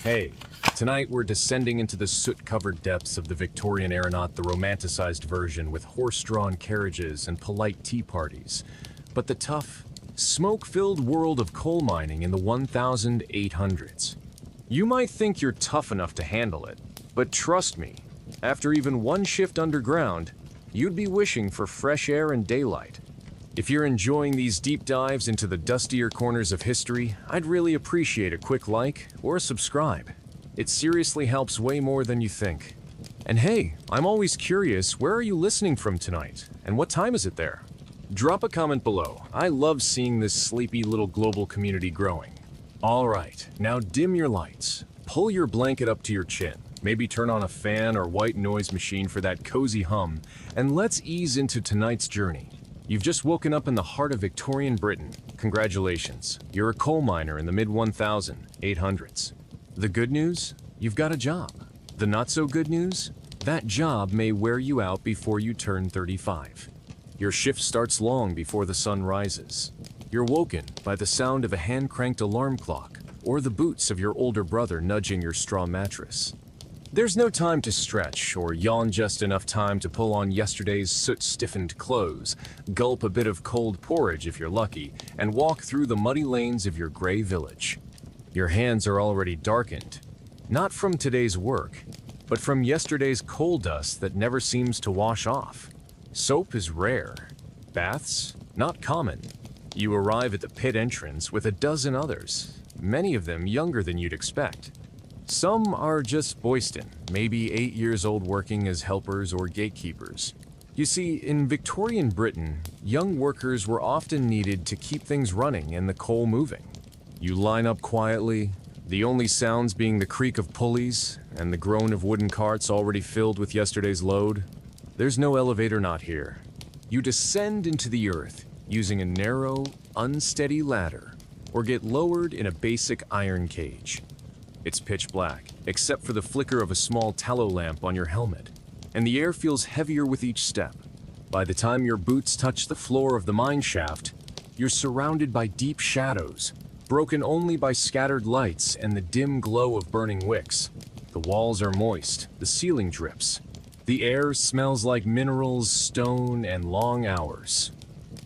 Hey, tonight we're descending into the soot-covered depths of the Victorian era, not the romanticized version with horse-drawn carriages and polite tea parties, but the tough, smoke-filled world of coal mining in the 1800s. You might think you're tough enough to handle it, but trust me, after even one shift underground, you'd be wishing for fresh air and daylight. If you're enjoying these deep dives into the dustier corners of history, I'd really appreciate a quick like or a subscribe. It seriously helps way more than you think. And hey, I'm always curious, where are you listening from tonight? And what time is it there? Drop a comment below. I love seeing this sleepy little global community growing. Alright, now dim your lights. Pull your blanket up to your chin. Maybe turn on a fan or white noise machine for that cozy hum, and let's ease into tonight's journey. You've just woken up in the heart of Victorian Britain. Congratulations, you're a coal miner in the mid-1800s. The good news? You've got a job. The not-so-good news? That job may wear you out before you turn 35. Your shift starts long before the sun rises. You're woken by the sound of a hand-cranked alarm clock or the boots of your older brother nudging your straw mattress. There's no time to stretch or yawn, just enough time to pull on yesterday's soot-stiffened clothes, gulp a bit of cold porridge if you're lucky, and walk through the muddy lanes of your gray village. Your hands are already darkened, not from today's work, but from yesterday's coal dust that never seems to wash off. Soap is rare. Baths, not common. You arrive at the pit entrance with a dozen others, many of them younger than you'd expect. Some are just boyston, maybe 8 years old, working as helpers or gatekeepers. You see, in Victorian Britain, young workers were often needed to keep things running and the coal moving. You line up quietly, the only sounds being the creak of pulleys and the groan of wooden carts already filled with yesterday's load. There's no elevator, not here. You descend into the earth using a narrow, unsteady ladder, or get lowered in a basic iron cage. It's pitch black, except for the flicker of a small tallow lamp on your helmet, and the air feels heavier with each step. By the time your boots touch the floor of the mine shaft, you're surrounded by deep shadows, broken only by scattered lights and the dim glow of burning wicks. The walls are moist, the ceiling drips. The air smells like minerals, stone, and long hours.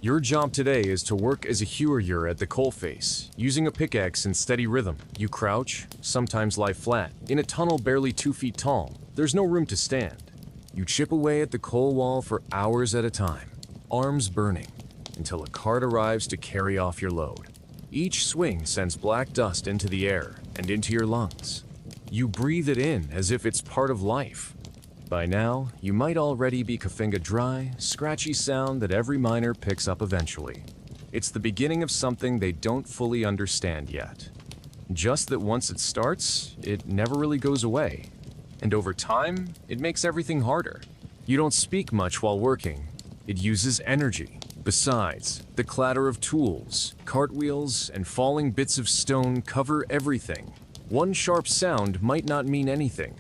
Your job today is to work as a hewer at the coalface, using a pickaxe in steady rhythm. You crouch, sometimes lie flat, in a tunnel barely 2 feet tall. There's no room to stand. You chip away at the coal wall for hours at a time, arms burning, until a cart arrives to carry off your load. Each swing sends black dust into the air and into your lungs. You breathe it in as if it's part of life. By now, you might already be coughing a dry, scratchy sound that every miner picks up eventually. It's the beginning of something they don't fully understand yet. Just that once it starts, it never really goes away. And over time, it makes everything harder. You don't speak much while working. It uses energy. Besides, the clatter of tools, cartwheels, and falling bits of stone cover everything. One sharp sound might not mean anything.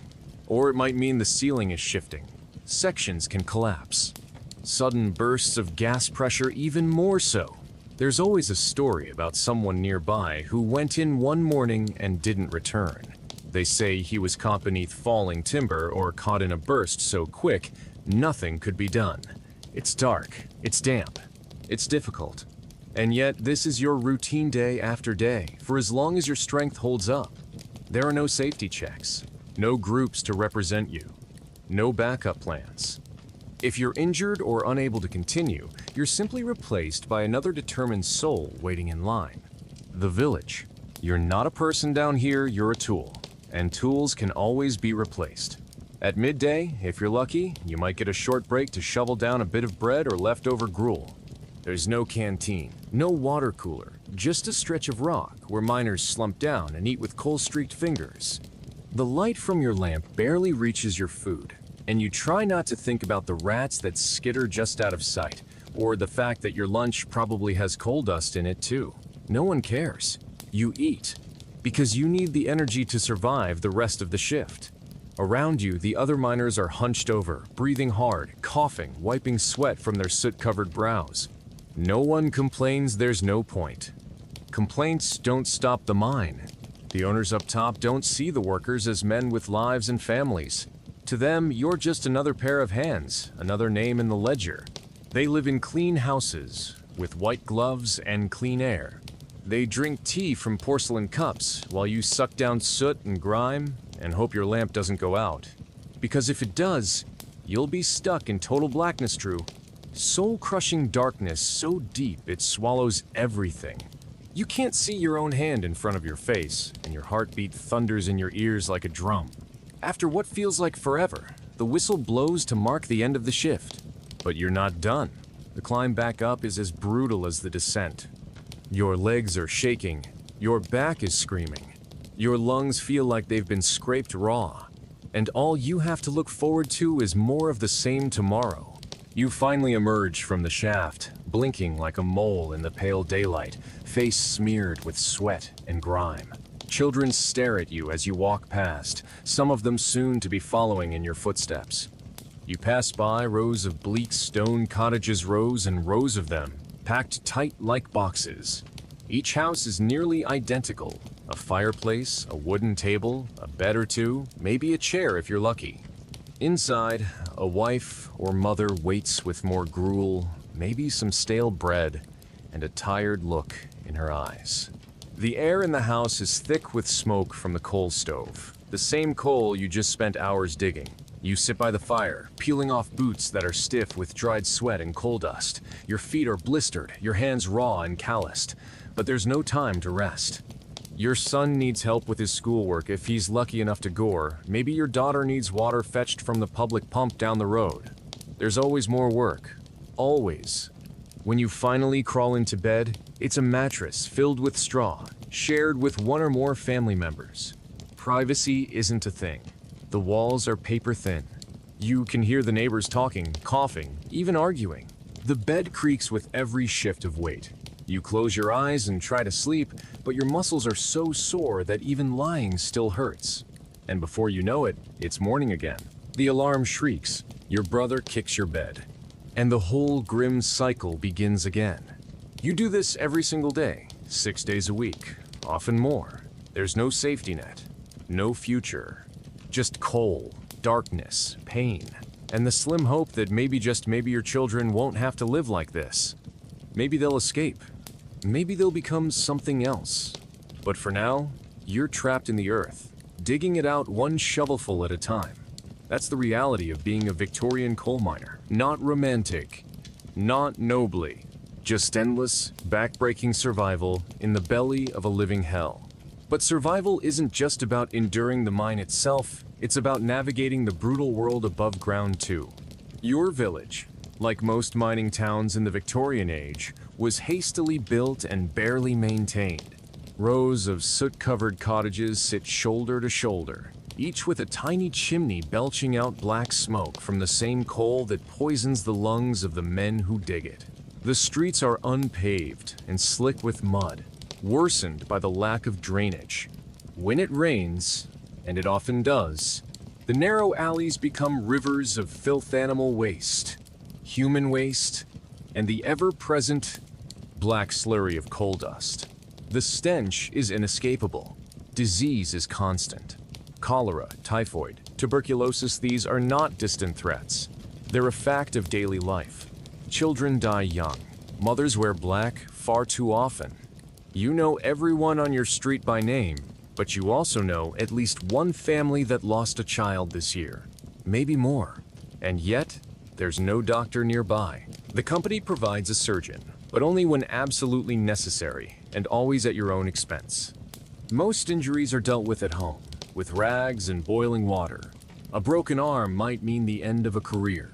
Or it might mean the ceiling is shifting. Sections can collapse. Sudden bursts of gas pressure even more so. There's always a story about someone nearby who went in one morning and didn't return. They say he was caught beneath falling timber or caught in a burst so quick, nothing could be done. It's dark, it's damp, it's difficult. And yet this is your routine day after day, for as long as your strength holds up. There are no safety checks. No groups to represent you. No backup plans. If you're injured or unable to continue, you're simply replaced by another determined soul waiting in line. The village. You're not a person down here, you're a tool. And tools can always be replaced. At midday, if you're lucky, you might get a short break to shovel down a bit of bread or leftover gruel. There's no canteen, no water cooler, just a stretch of rock where miners slump down and eat with coal-streaked fingers. The light from your lamp barely reaches your food, and you try not to think about the rats that skitter just out of sight, or the fact that your lunch probably has coal dust in it too. No one cares. You eat, because you need the energy to survive the rest of the shift. Around you, the other miners are hunched over, breathing hard, coughing, wiping sweat from their soot-covered brows. No one complains, there's no point. Complaints don't stop the mine. The owners up top don't see the workers as men with lives and families. To them, you're just another pair of hands, another name in the ledger. They live in clean houses, with white gloves and clean air. They drink tea from porcelain cups, while you suck down soot and grime and hope your lamp doesn't go out. Because if it does, you'll be stuck in total blackness, true. Soul-crushing darkness so deep it swallows everything. You can't see your own hand in front of your face, and your heartbeat thunders in your ears like a drum. After what feels like forever, the whistle blows to mark the end of the shift. But you're not done. The climb back up is as brutal as the descent. Your legs are shaking, your back is screaming, your lungs feel like they've been scraped raw, and all you have to look forward to is more of the same tomorrow. You finally emerge from the shaft, blinking like a mole in the pale daylight, face smeared with sweat and grime. Children stare at you as you walk past, some of them soon to be following in your footsteps. You pass by rows of bleak stone cottages, rows and rows of them, packed tight like boxes. Each house is nearly identical. A fireplace, a wooden table, a bed or two, maybe a chair if you're lucky. Inside, a wife or mother waits with more gruel, maybe some stale bread, and a tired look in her eyes. The air in the house is thick with smoke from the coal stove, the same coal you just spent hours digging. You sit by the fire, peeling off boots that are stiff with dried sweat and coal dust. Your feet are blistered, your hands raw and calloused, but there's no time to rest. Your son needs help with his schoolwork if he's lucky enough to gore. Maybe your daughter needs water fetched from the public pump down the road. There's always more work. Always. When you finally crawl into bed, it's a mattress filled with straw, shared with one or more family members. Privacy isn't a thing. The walls are paper thin. You can hear the neighbors talking, coughing, even arguing. The bed creaks with every shift of weight. You close your eyes and try to sleep, but your muscles are so sore that even lying still hurts. And before you know it, it's morning again. The alarm shrieks, your brother kicks your bed, and the whole grim cycle begins again. You do this every single day, 6 days a week, often more. There's no safety net, no future, just coal, darkness, pain, and the slim hope that maybe, just maybe, your children won't have to live like this. Maybe they'll escape. Maybe they'll become something else. But for now, you're trapped in the earth, digging it out one shovelful at a time. That's the reality of being a Victorian coal miner. Not romantic, not nobly, just endless, backbreaking survival in the belly of a living hell. But survival isn't just about enduring the mine itself, it's about navigating the brutal world above ground too. Your village, like most mining towns in the Victorian age, was hastily built and barely maintained. Rows of soot-covered cottages sit shoulder to shoulder, each with a tiny chimney belching out black smoke from the same coal that poisons the lungs of the men who dig it. The streets are unpaved and slick with mud, worsened by the lack of drainage. When it rains, and it often does, the narrow alleys become rivers of filth, animal waste, human waste, and the ever-present black slurry of coal dust. The stench is inescapable. Disease is constant. Cholera, typhoid, tuberculosis, these are not distant threats. They're a fact of daily life. Children die young. Mothers wear black far too often. You know everyone on your street by name, but you also know at least one family that lost a child this year. Maybe more. And yet, there's no doctor nearby. The company provides a surgeon, but only when absolutely necessary, and always at your own expense. Most injuries are dealt with at home, with rags and boiling water. A broken arm might mean the end of a career.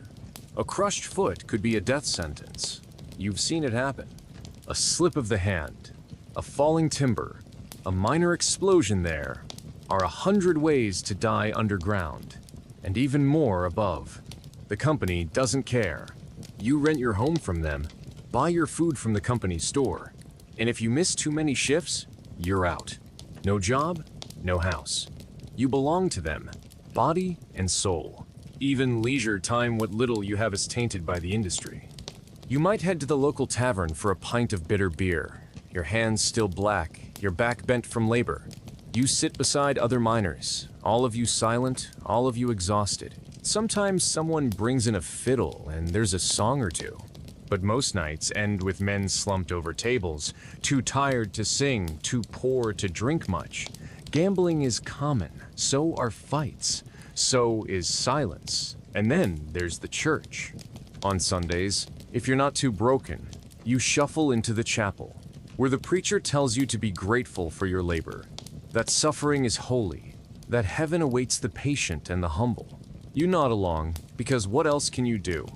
A crushed foot could be a death sentence. You've seen it happen. A slip of the hand, a falling timber, a minor explosion, there are 100 ways to die underground, and even more above. The company doesn't care. You rent your home from them, buy your food from the company store, and if you miss too many shifts, you're out. No job, no house. You belong to them, body and soul. Even leisure time, what little you have, is tainted by the industry. You might head to the local tavern for a pint of bitter beer, your hands still black, your back bent from labor. You sit beside other miners, all of you silent, all of you exhausted. Sometimes someone brings in a fiddle and there's a song or two. But most nights end with men slumped over tables, too tired to sing, too poor to drink much. Gambling is common, so are fights, so is silence. And then there's the church. On Sundays, if you're not too broken, you shuffle into the chapel, where the preacher tells you to be grateful for your labor, that suffering is holy, that heaven awaits the patient and the humble. You nod along, because what else can you do?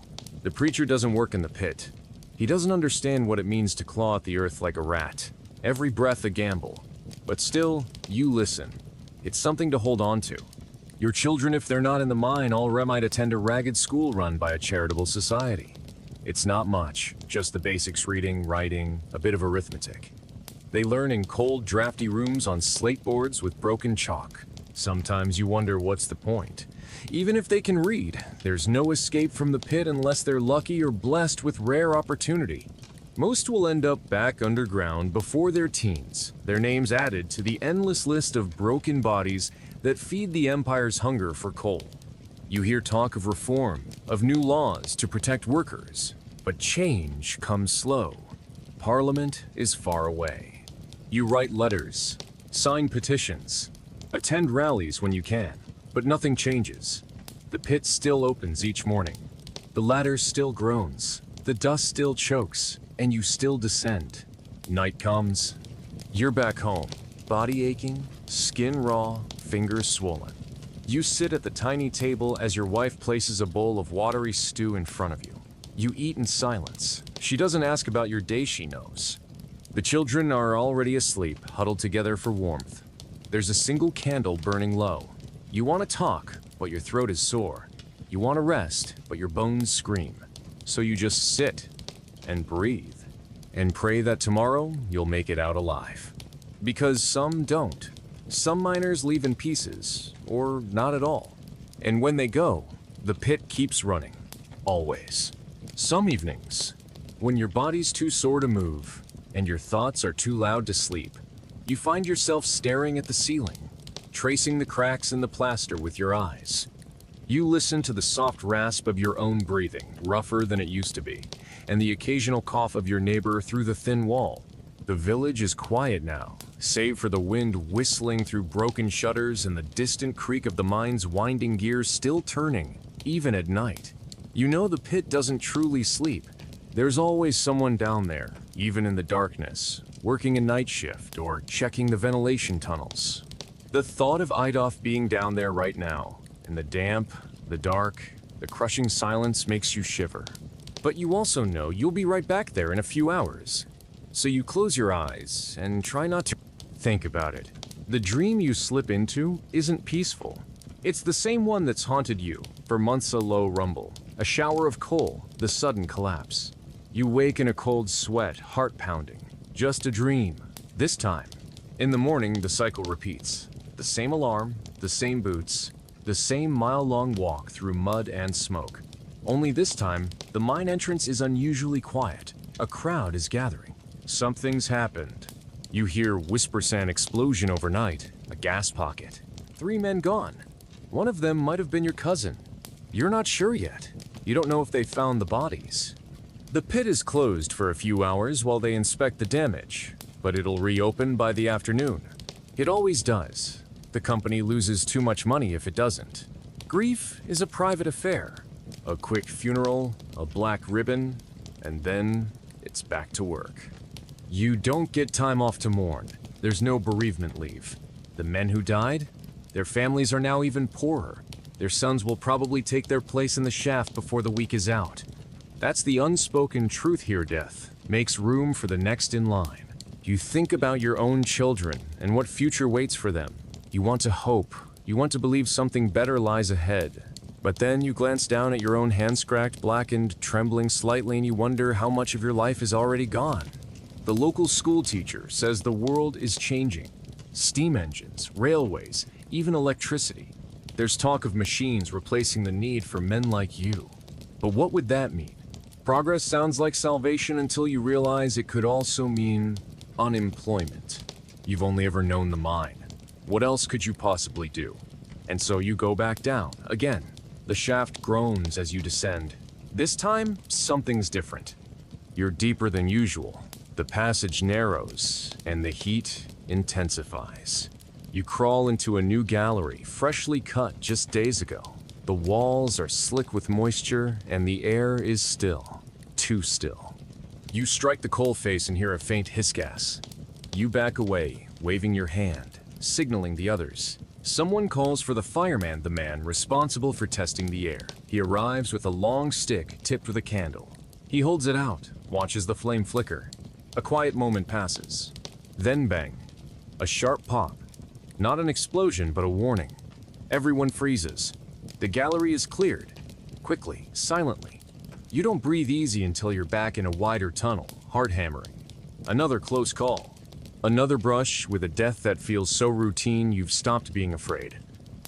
The preacher doesn't work in the pit. He doesn't understand what it means to claw at the earth like a rat. Every breath a gamble. But still, you listen. It's something to hold on to. Your children, if they're not in the mine, all might attend a ragged school run by a charitable society. It's not much, just the basics: reading, writing, a bit of arithmetic. They learn in cold, drafty rooms on slate boards with broken chalk. Sometimes you wonder what's the point. Even if they can read, there's no escape from the pit unless they're lucky or blessed with rare opportunity. Most will end up back underground before their teens, their names added to the endless list of broken bodies that feed the Empire's hunger for coal. You hear talk of reform, of new laws to protect workers, but change comes slow. Parliament is far away. You write letters, sign petitions, attend rallies when you can, but nothing changes. The pit still opens each morning. The ladder still groans, the dust still chokes, and you still descend. Night comes. You're back home, body aching, skin raw, fingers swollen. You sit at the tiny table as your wife places a bowl of watery stew in front of you. You eat in silence. She doesn't ask about your day, she knows. The children are already asleep, huddled together for warmth. There's a single candle burning low. You want to talk, but your throat is sore. You want to rest, but your bones scream. So you just sit and breathe and pray that tomorrow you'll make it out alive. Because some don't. Some miners leave in pieces, or not at all. And when they go, the pit keeps running. Always. Some evenings, when your body's too sore to move and your thoughts are too loud to sleep, you find yourself staring at the ceiling, tracing the cracks in the plaster with your eyes. You listen to the soft rasp of your own breathing, rougher than it used to be, and the occasional cough of your neighbor through the thin wall. The village is quiet now, save for the wind whistling through broken shutters and the distant creak of the mine's winding gears still turning, even at night. You know the pit doesn't truly sleep. There's always someone down there, even in the darkness, working a night shift or checking the ventilation tunnels. The thought of Idolf being down there right now, in the damp, the dark, the crushing silence makes you shiver. But you also know you'll be right back there in a few hours. So you close your eyes and try not to think about it. The dream you slip into isn't peaceful. It's the same one that's haunted you for months: a low rumble, a shower of coal, the sudden collapse. You wake in a cold sweat, heart pounding. Just a dream. This time. In the morning, the cycle repeats. The same alarm, the same boots, the same mile-long walk through mud and smoke. Only this time, the mine entrance is unusually quiet. A crowd is gathering. Something's happened. You hear whisper-san explosion overnight, a gas pocket. 3 men gone. One of them might have been your cousin. You're not sure yet. You don't know if they found the bodies. The pit is closed for a few hours while they inspect the damage, but it'll reopen by the afternoon. It always does. The company loses too much money if it doesn't. Grief is a private affair. A quick funeral, a black ribbon, and then it's back to work. You don't get time off to mourn. There's no bereavement leave. The men who died, their families are now even poorer. Their sons will probably take their place in the shaft before the week is out. That's the unspoken truth here. Death makes room for the next in line. You think about your own children and what future waits for them. You want to hope. You want to believe something better lies ahead. But then you glance down at your own hands, cracked, blackened, trembling slightly, and you wonder how much of your life is already gone. The local school teacher says the world is changing. Steam engines, railways, even electricity. There's talk of machines replacing the need for men like you. But what would that mean? Progress sounds like salvation until you realize it could also mean unemployment. You've only ever known the mine. What else could you possibly do? And so you go back down, again. The shaft groans as you descend. This time, something's different. You're deeper than usual. The passage narrows, and the heat intensifies. You crawl into a new gallery, freshly cut just days ago. The walls are slick with moisture, and the air is still. Too still. You strike the coal face and hear a faint hiss gas. You back away, waving your hand, signaling the others. Someone calls for the fireman, the man responsible for testing the air. He arrives with a long stick tipped with a candle. He holds it out, watches the flame flicker. A quiet moment passes. Then bang. A sharp pop. Not an explosion, but a warning. Everyone freezes. The gallery is cleared. Quickly, silently. You don't breathe easy until you're back in a wider tunnel, hard hammering. Another close call. Another brush with a death that feels so routine you've stopped being afraid.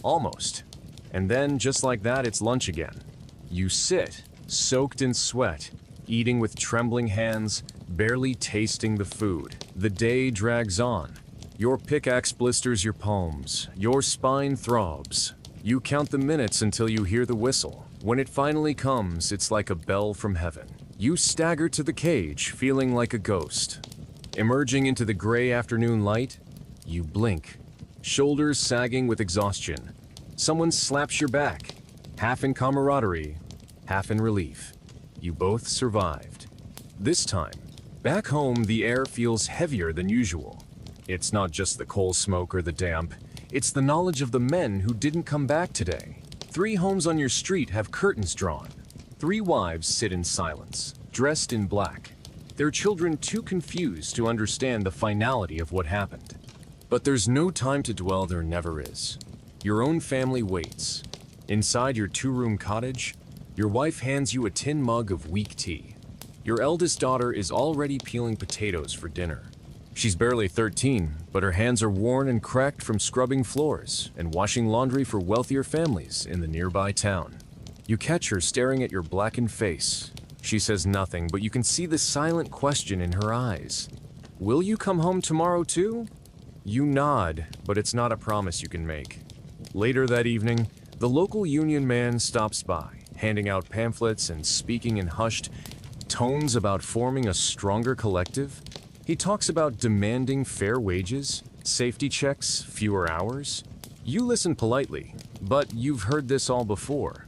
Almost. And then, just like that, it's lunch again. You sit, soaked in sweat, eating with trembling hands, barely tasting the food. The day drags on. Your pickaxe blisters your palms. Your spine throbs. You count the minutes until you hear the whistle. When it finally comes, it's like a bell from heaven. You stagger to the cage, feeling like a ghost. Emerging into the gray afternoon light, you blink, shoulders sagging with exhaustion. Someone slaps your back, half in camaraderie, half in relief. You both survived. This time, back home, the air feels heavier than usual. It's not just the coal smoke or the damp, it's the knowledge of the men who didn't come back today. 3 homes on your street have curtains drawn. 3 wives sit in silence, dressed in black. Their children too confused to understand the finality of what happened. But there's no time to dwell, there never is. Your own family waits. Inside your 2-room cottage, your wife hands you a tin mug of weak tea. Your eldest daughter is already peeling potatoes for dinner. She's barely 13, but her hands are worn and cracked from scrubbing floors and washing laundry for wealthier families in the nearby town. You catch her staring at your blackened face. She says nothing, but you can see the silent question in her eyes. Will you come home tomorrow too? You nod, but it's not a promise you can make. Later that evening, the local union man stops by, handing out pamphlets and speaking in hushed tones about forming a stronger collective. He talks about demanding fair wages, safety checks, fewer hours. You listen politely, but you've heard this all before.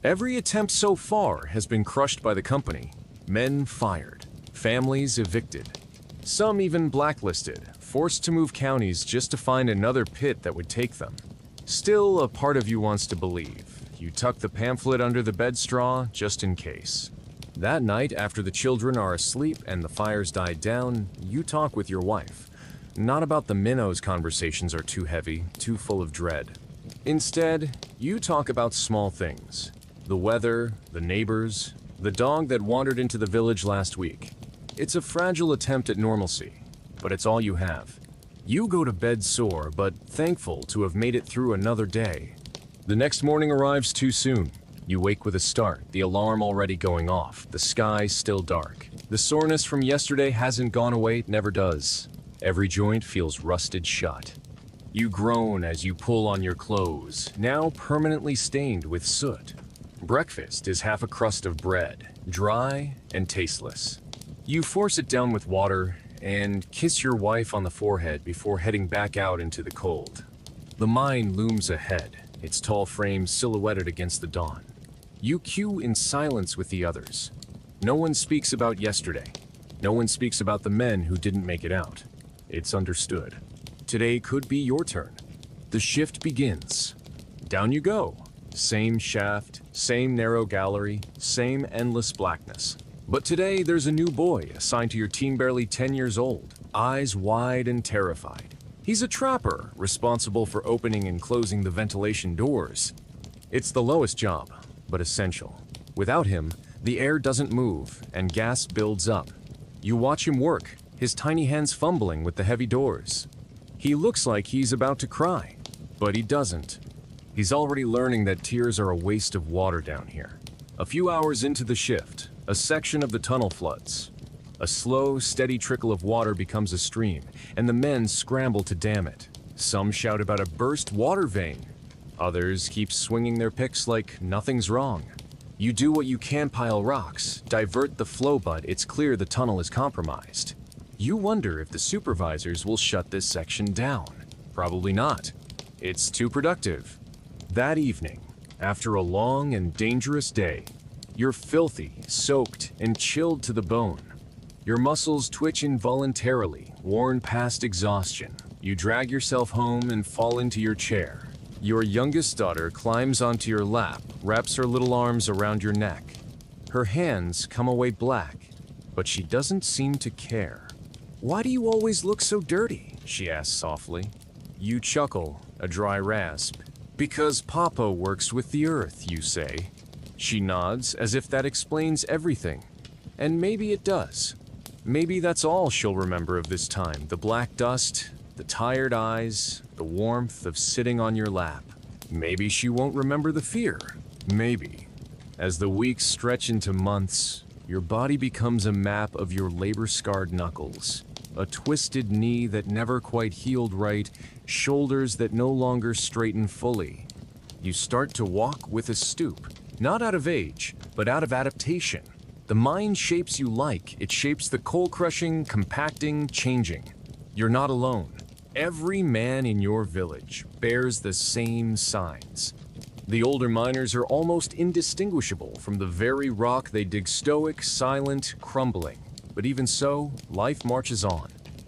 Every attempt so far has been crushed by the company. Men fired, families evicted, some even blacklisted, forced to move counties just to find another pit that would take them. Still, a part of you wants to believe. You tuck the pamphlet under the bed straw just in case. That night, after the children are asleep and the fires died down, you talk with your wife. Not about the minnows, conversations are too heavy, too full of dread. Instead, you talk about small things. The weather, the neighbors, the dog that wandered into the village last week. It's a fragile attempt at normalcy, but it's all you have. You go to bed sore, but thankful to have made it through another day. The next morning arrives too soon. You wake with a start, the alarm already going off, the sky still dark. The soreness from yesterday hasn't gone away, it never does. Every joint feels rusted shut. You groan as you pull on your clothes, now permanently stained with soot. Breakfast is half a crust of bread, dry and tasteless. You force it down with water and kiss your wife on the forehead before heading back out into the cold. The mine looms ahead, its tall frame silhouetted against the dawn. You queue in silence with the others. No one speaks about yesterday. No one speaks about the men who didn't make it out. It's understood. Today could be your turn. The shift begins. Down you go. Same shaft, same narrow gallery, same endless blackness. But today there's a new boy assigned to your team, barely 10 years old, eyes wide and terrified. He's a trapper, responsible for opening and closing the ventilation doors. It's the lowest job, but essential. Without him, the air doesn't move and gas builds up. You watch him work, his tiny hands fumbling with the heavy doors. He looks like he's about to cry, but he doesn't. He's already learning that tears are a waste of water down here. A few hours into the shift, a section of the tunnel floods. A slow, steady trickle of water becomes a stream, and the men scramble to dam it. Some shout about a burst water vein. Others keep swinging their picks like nothing's wrong. You do what you can, pile rocks, divert the flow, but it's clear the tunnel is compromised. You wonder if the supervisors will shut this section down. Probably not. It's too productive. That evening, after a long and dangerous day, you're filthy, soaked, and chilled to the bone. Your muscles twitch involuntarily, worn past exhaustion. You drag yourself home and fall into your chair. Your youngest daughter climbs onto your lap, wraps her little arms around your neck. Her hands come away black, but she doesn't seem to care. "Why do you always look so dirty?" she asks softly. You chuckle, a dry rasp. "Because Papa works with the earth," you say. She nods, as if that explains everything. And maybe it does. Maybe that's all she'll remember of this time: the black dust, the tired eyes, the warmth of sitting on your lap. Maybe she won't remember the fear. Maybe. As the weeks stretch into months, your body becomes a map of your labor-scarred knuckles. A twisted knee that never quite healed right, shoulders that no longer straighten fully. You start to walk with a stoop, not out of age, but out of adaptation. The mind shapes you like it shapes the coal-crushing, compacting, changing. You're not alone. Every man in your village bears the same signs. The older miners are almost indistinguishable from the very rock they dig, stoic, silent, crumbling. But even so, life marches on.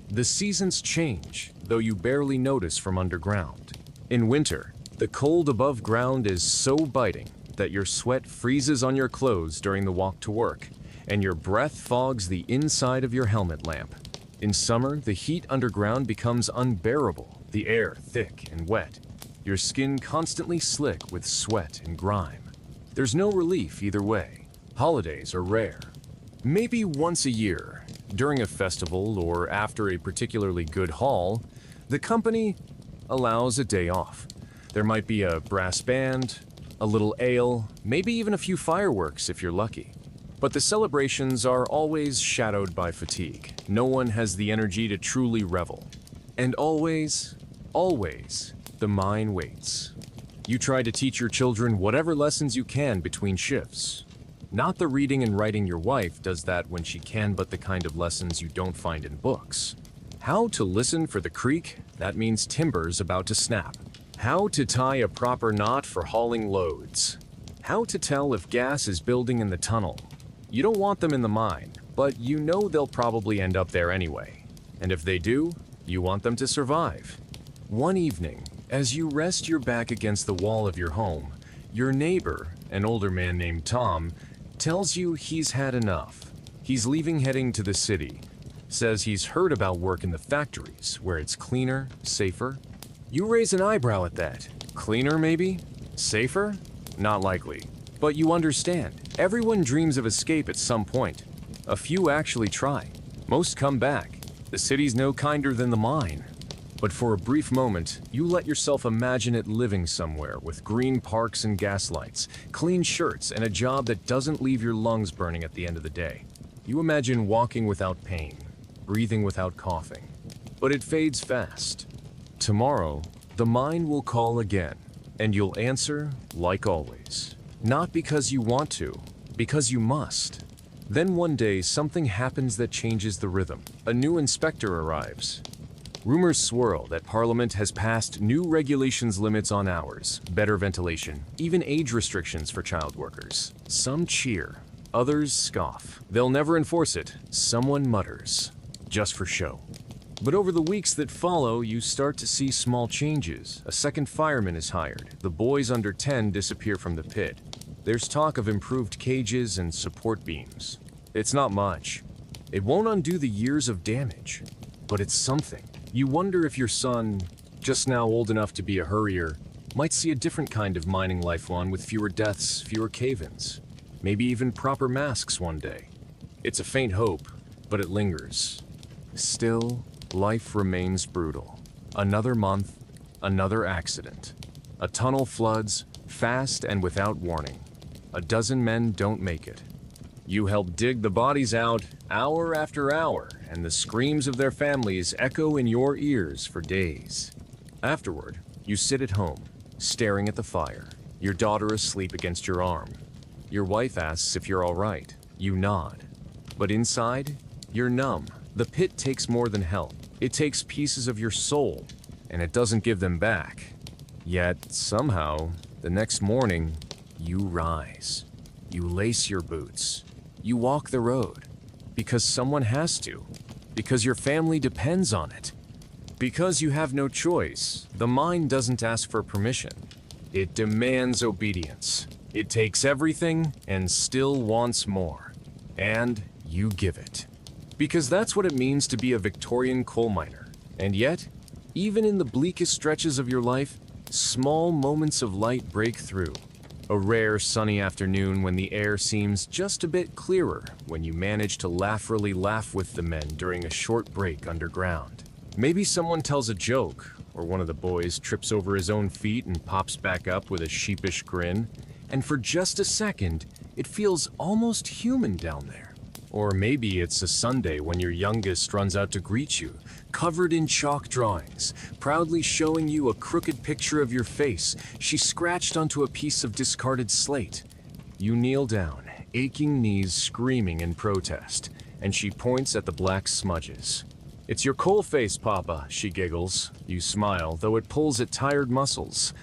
The seasons change, though you barely notice from underground. In winter, the cold above ground is so biting that your sweat freezes on your clothes during the walk to work, and your breath fogs the inside of your helmet lamp. In summer, the heat underground becomes unbearable, the air thick and wet, your skin constantly slick with sweat and grime. There's no relief either way. Holidays are rare. Maybe once a year, during a festival or after a particularly good haul, the company allows a day off. There might be a brass band, a little ale, maybe even a few fireworks if you're lucky. But the celebrations are always shadowed by fatigue. No one has the energy to truly revel. And always, the mine waits. You try to teach your children whatever lessons you can between shifts. Not the reading and writing. Your wife does that when she can, but the kind of lessons you don't find in books. How to listen for the creak, that means timber's about to snap. How to tie a proper knot for hauling loads. How to tell if gas is building in the tunnel. You don't want them in the mine, but you know they'll probably end up there anyway. And if they do, you want them to survive. One evening, as you rest your back against the wall of your home, your neighbor, an older man named Tom, tells you he's had enough. He's leaving, heading to the city. Says he's heard about work in the factories, where it's cleaner, safer. You raise an eyebrow at that. Cleaner, maybe? Safer? Not likely. But you understand. Everyone dreams of escape at some point. A few actually try. Most come back. The city's no kinder than the mine. But for a brief moment, you let yourself imagine it living somewhere with green parks and gaslights, clean shirts, and a job that doesn't leave your lungs burning at the end of the day. You imagine walking without pain, breathing without coughing. But it fades fast. Tomorrow, the mine will call again, and you'll answer like always. Not because you want to, because you must. Then one day, something happens that changes the rhythm. A new inspector arrives. Rumors swirl that Parliament has passed new regulations, limits on hours, better ventilation, even age restrictions for child workers. Some cheer, others scoff. They'll never enforce it, someone mutters, just for show. But over the weeks that follow, you start to see small changes. A second fireman is hired. The boys under 10 disappear from the pit. There's talk of improved cages and support beams. It's not much. It won't undo the years of damage, but it's something. You wonder if your son, just now old enough to be a hurrier, might see a different kind of mining life, one with fewer deaths, fewer cave-ins, maybe even proper masks one day. It's a faint hope, but it lingers. Still, life remains brutal. Another month, another accident. A tunnel floods, fast and without warning. A dozen men don't make it. You help dig the bodies out hour after hour, and the screams of their families echo in your ears for days. Afterward, you sit at home, staring at the fire, your daughter asleep against your arm. Your wife asks if you're all right. You nod. But inside, you're numb. The pit takes more than help. It takes pieces of your soul, and it doesn't give them back. Yet, somehow, the next morning, you rise. You lace your boots. You walk the road. Because someone has to. Because your family depends on it. Because you have no choice. The mind doesn't ask for permission. It demands obedience. It takes everything and still wants more. And you give it. Because that's what it means to be a Victorian coal miner. And yet, even in the bleakest stretches of your life, small moments of light break through. A rare sunny afternoon when the air seems just a bit clearer, when you manage to laughably laugh with the men during a short break underground. Maybe someone tells a joke, or one of the boys trips over his own feet and pops back up with a sheepish grin, and for just a second, it feels almost human down there. Or maybe it's a Sunday when your youngest runs out to greet you, covered in chalk drawings, proudly showing you a crooked picture of your face she scratched onto a piece of discarded slate. You kneel down, aching knees screaming in protest, and she points at the black smudges. "It's your coal face, Papa," she giggles. You smile, though it pulls at tired muscles.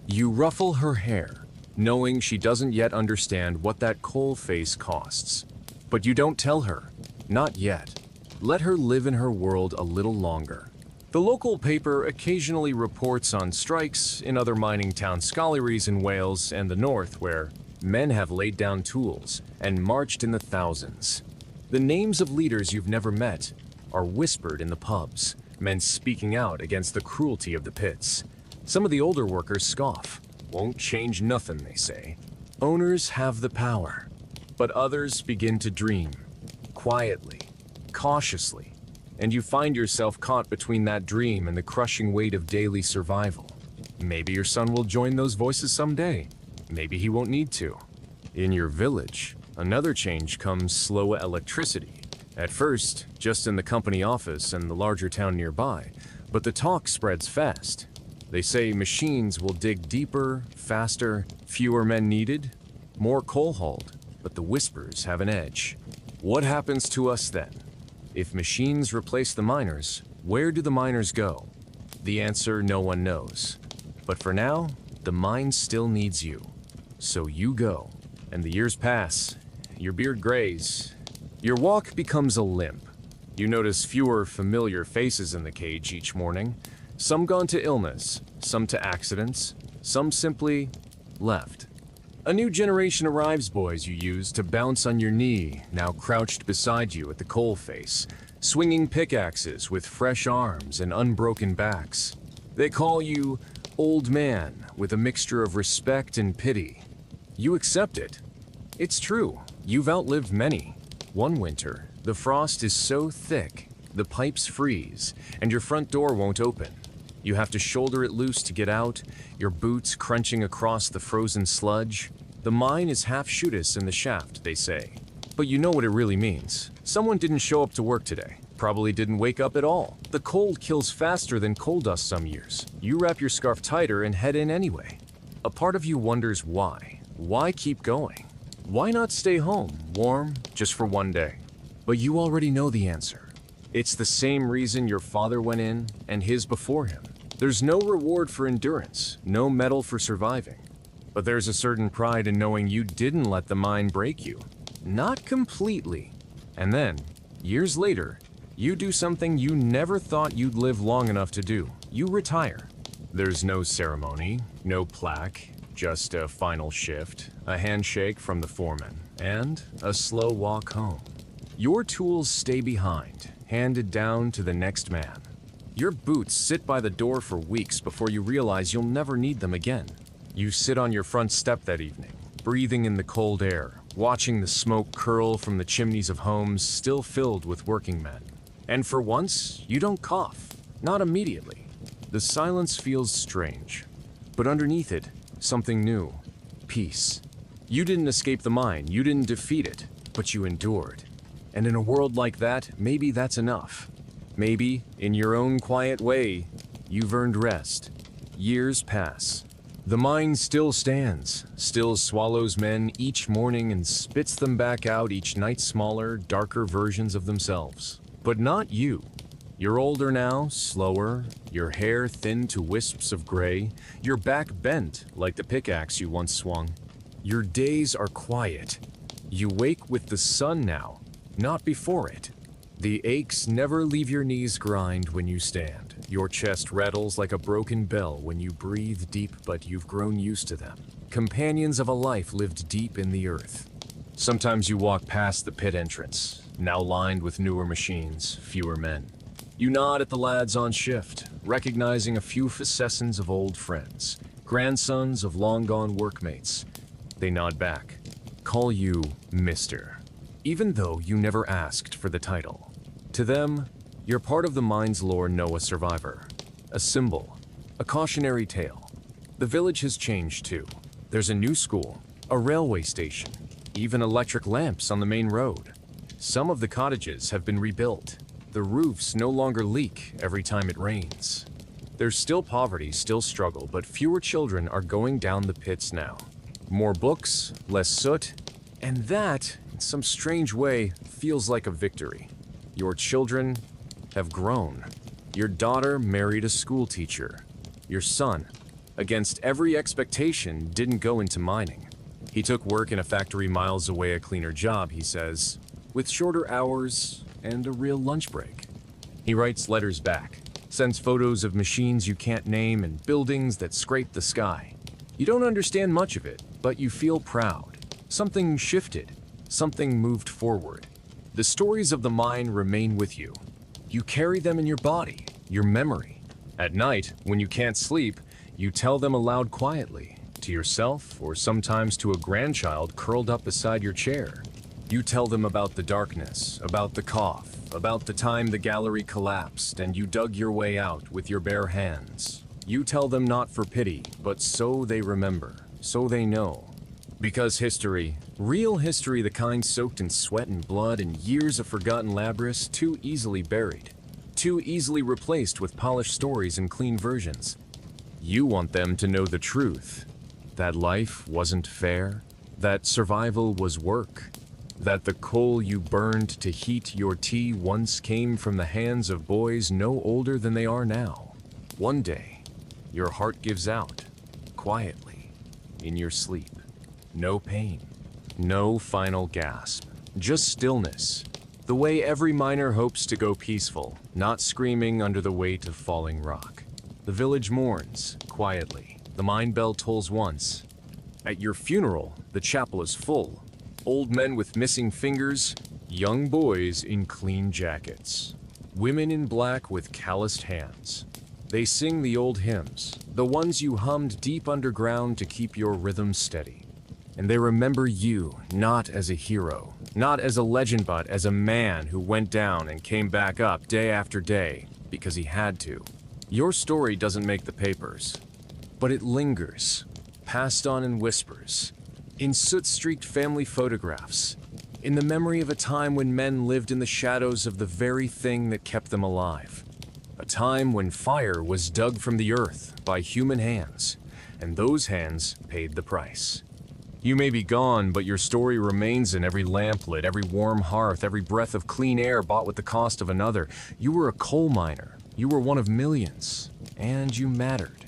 You ruffle her hair, knowing she doesn't yet understand what that coal face costs. But you don't tell her. Not yet. Let her live in her world a little longer. The local paper occasionally reports on strikes in other mining town sculleries in Wales and the north where men have laid down tools and marched in the thousands. The names of leaders you've never met are whispered in the pubs, men speaking out against the cruelty of the pits. Some of the older workers scoff. Won't change nothing, they say. Owners have the power. But others begin to dream, quietly, cautiously, and you find yourself caught between that dream and the crushing weight of daily survival. Maybe your son will join those voices someday. Maybe he won't need to. In your village, another change comes: slow electricity. At first, just in the company office and the larger town nearby, but the talk spreads fast. They say machines will dig deeper, faster, fewer men needed, more coal hauled. But the whispers have an edge. What happens to us then? If machines replace the miners, where do the miners go? The answer no one knows. But for now, the mine still needs you. So you go, and the years pass. Your beard grays. Your walk becomes a limp. You notice fewer familiar faces in the cage each morning. Some gone to illness, some to accidents, some simply left. A new generation arrives, boys you used to bounce on your knee, now crouched beside you at the coal face, swinging pickaxes with fresh arms and unbroken backs. They call you Old Man with a mixture of respect and pity. You accept it. It's true, you've outlived many. One winter, the frost is so thick, the pipes freeze, and your front door won't open. You have to shoulder it loose to get out, your boots crunching across the frozen sludge. The mine is half shoot-us in the shaft, they say. But you know what it really means. Someone didn't show up to work today. Probably didn't wake up at all. The cold kills faster than coal dust some years. You wrap your scarf tighter and head in anyway. A part of you wonders why. Why keep going? Why not stay home, warm, just for one day? But you already know the answer. It's the same reason your father went in, and his before him. There's no reward for endurance, no medal for surviving. But there's a certain pride in knowing you didn't let the mine break you. Not completely. And then, years later, you do something you never thought you'd live long enough to do. You retire. There's no ceremony, no plaque, just a final shift, a handshake from the foreman, and a slow walk home. Your tools stay behind, handed down to the next man. Your boots sit by the door for weeks before you realize you'll never need them again. You sit on your front step that evening, breathing in the cold air, watching the smoke curl from the chimneys of homes still filled with working men. And for once, you don't cough, not immediately. The silence feels strange, but underneath it, something new. Peace. You didn't escape the mine, you didn't defeat it, but you endured. And in a world like that, maybe that's enough. Maybe, in your own quiet way, You've earned rest. Years pass. The mine still stands, still swallows men each morning and spits them back out each night, smaller, darker versions of themselves. But not you. You're older now, slower, your hair thin to wisps of gray, your back bent like the pickaxe you once swung. Your days are quiet. You wake with the sun now, not before it. The aches never leave your knees grind when you stand. Your chest rattles like a broken bell when you breathe deep, but you've grown used to them. Companions of a life lived deep in the earth. Sometimes you walk past the pit entrance, now lined with newer machines, fewer men. You nod at the lads on shift, recognizing a few facets of old friends, grandsons of long-gone workmates. They nod back, call you Mister, even though you never asked for the title. To them, you're part of the mine's lore, a survivor, a symbol, a cautionary tale. The village has changed too. There's a new school, a railway station, even electric lamps on the main road. Some of the cottages have been rebuilt. The roofs no longer leak every time it rains. There's still poverty, still struggle, but fewer children are going down the pits now. More books, less soot, and that, in some strange way, feels like a victory. Your children have grown. Your daughter married a school teacher. Your son, against every expectation, didn't go into mining. He took work in a factory miles away, a cleaner job, he says, with shorter hours and a real lunch break. He writes letters back, sends photos of machines you can't name and buildings that scrape the sky. You don't understand much of it, but you feel proud. Something shifted, something moved forward. The stories of the mine remain with you. You carry them in your body, your memory. At night, when you can't sleep, you tell them aloud quietly, to yourself or sometimes to a grandchild curled up beside your chair. You tell them about the darkness, about the cough, about the time the gallery collapsed and you dug your way out with your bare hands. You tell them not for pity, but so they remember, so they know. Because history, real history, the kind soaked in sweat and blood and years of forgotten labyrinths, too easily buried, too easily replaced with polished stories and clean versions. You want them to know the truth, that life wasn't fair, that survival was work, that the coal you burned to heat your tea once came from the hands of boys no older than they are now. One day, your heart gives out, quietly, in your sleep. No pain, no final gasp, just stillness. The way every miner hopes to go peaceful, not screaming under the weight of falling rock. The village mourns, quietly. The mine bell tolls once. At your funeral, the chapel is full. Old men with missing fingers, young boys in clean jackets. Women in black with calloused hands. They sing the old hymns, the ones you hummed deep underground to keep your rhythm steady. And they remember you, not as a hero, not as a legend, but as a man who went down and came back up day after day because he had to. Your story doesn't make the papers, but it lingers, passed on in whispers, in soot-streaked family photographs, in the memory of a time when men lived in the shadows of the very thing that kept them alive. A time when fire was dug from the earth by human hands, and those hands paid the price. You may be gone, but your story remains in every lamplit, every warm hearth, every breath of clean air bought with the cost of another. You were a coal miner. You were one of millions, and you mattered.